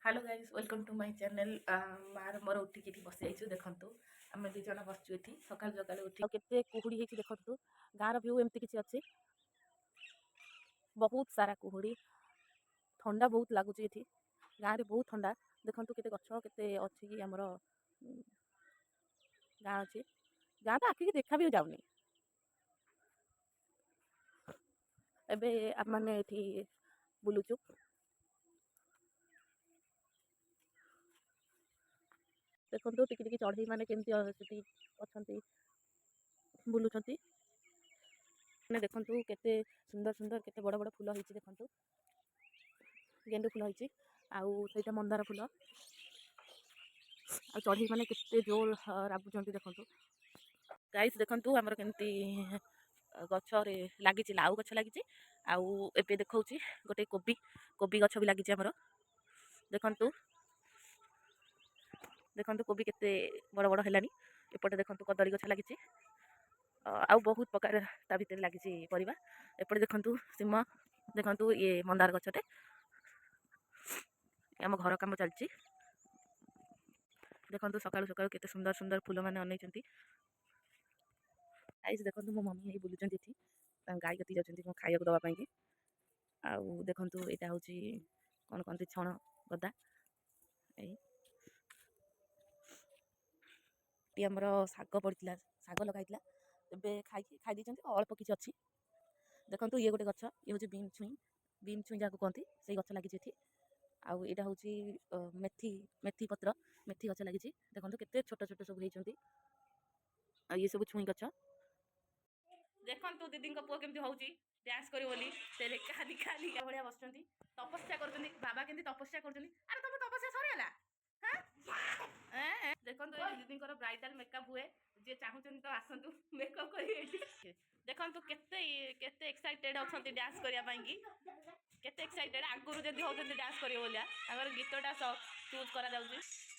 Hello guys welcome to my channel मार मोर उठिकी बस जाइछु देखंतु आमे दि जण बसचु एठी सकाल सकाल उठी केते कुहुडी हेछि देखंतु गार व्यू एमती किछि अछि बहुत सारा कुहुडी ठंडा बहुत लागुची एठी गाँ रे बहुत ठंडा देखंतु केते गछ केते अछि कि हमर गाँ अछि गाँ त आखि देखा भी जाउनी एबे आप माने एठी बुलुचु देखंतु टिकी टिकी चढ़ई माने केमती सेठी अछंती बुलुचंती ने देखंतु केते सुंदर सुंदर केते बड़ बड़ फूल होईची देखंतु गेंडू फूल होईची आउ सेटा मंदार फूल आ चढ़ई माने केते जोर राबुचंती देखंतु गाइस देखंतु हमर केमती गछ रे लागिची लाउ गछ लागिची आउ एबे देखौची गोटे कोबी कोबी गछ भी लागिची हमर देखंतु देखंतु कोबी केते बड़ बड़ हेलानी एपटे देखंतु कदली गछ लागिची आउ बहुत प्रकार ता भीतर लागिची परिबा एपटे देखंतु सिम देखंतु ये मंदार गछटे हम घर काम चलची देखंतु सकाळु सकाळु केते सुंदर सुंदर फूल माने अनैचंती गाइस देखंतु मो मम्मी हे बुलुचंती एठी गाय कति जाउचंती को खाइया को दवा पई की आउ देखंतु एटा होची कोन कोनती छण गदा ए टी हमर साग पड़ितला साग लगाइतला एबे खाइ दिचंती अल्प किछि अछि देखंतु ये गोटे गछ ये होची बीम छुई जाको कहंती सेई गछ लागिची एठी आउ एटा होची मेथी मेथी पत्र मेथी गछ लागिची देखंतु केते छोट छोट सब हेइचंती आ ये सब छुई गछ देखंतु दीदी को पुओ केमती होउची डांस करी बोली से खाली खाली भलिया बसचंती तपस्या करचंती बाबा केमती तपस्या करचंती अरे तुम तपस्या सरीला हां देखंतु ए दीदी को ब्राइडल मेकअप हुए जे चाहुचंती तो आसंतु मेकअप करी एठी देखंतु केते केते एक्साइटेड अछंती डांस करिया पई की केते एक्साइटेड आगुरु जदी होचंती डांस करियो बोलिया अगर गीतटा चूज करा जाउची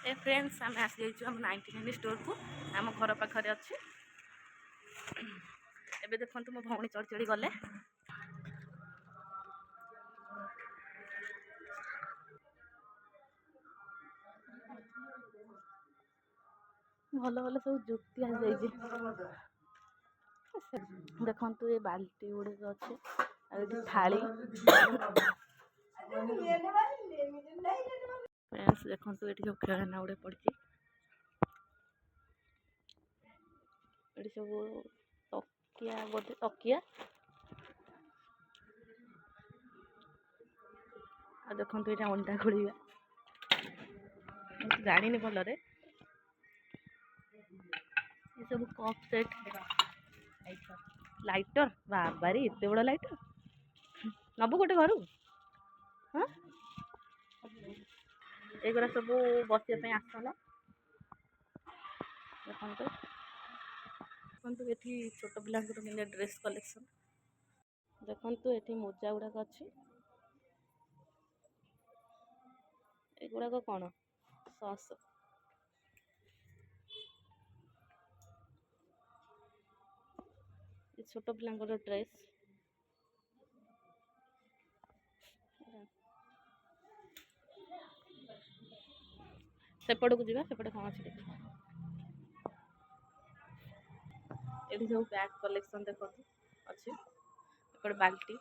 ए फ्रेंड्स आम आस जाइछु हम 99 स्टोर को आम घर पाखरे अच्छी एबे देखंतु मो भौणी चढ़ चढ़ी गले भल भल सब जुक्ति आ जाइए देखंतु ये बाल्टी गुड़े अच्छे थाली फ्रेंड्स देखंतु ये सब खेलना गुड़े पड़ी ये सब तकिया बोधे तकिया आ देखंतु ये अंडा खोलिया जानी भलरे ये सब कप सेट लाइटर बाबारी एत बड़ लाइटर नबु गोटे घर हाँ एगुरा सब बसिया आसन देखते देखते ये छोट पिला ड्रेस कलेक्शन देखते ये मोजा गुड़ाक अच्छी एगुड़ाक कौन सस छोट पिला ड्रेस सेपट को जीवा सेपटे कौन अच्छे ये सब बैग कलेक्शन देखो अच्छे एपटे बाल्टी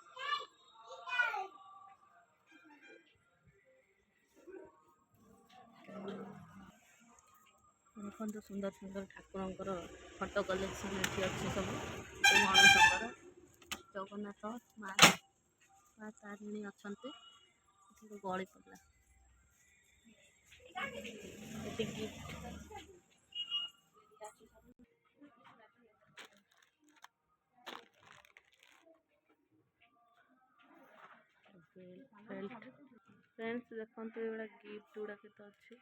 देखो सुंदर सुंदर ठाकुर फोटो कलेक्शन ये अच्छे सब गणेशंकर जगन्नाथ माँ तारिणी अच्छा गली पड़ा गिफ्ट ବେଲ୍ଟ ଫ୍ରେଣ୍ଡସ୍ ଦେଖନ୍ତୁ ଏଗୁଡ଼ା ଗିଫ୍ଟ ଗୁଡ଼ା କେତେ ଅଛି।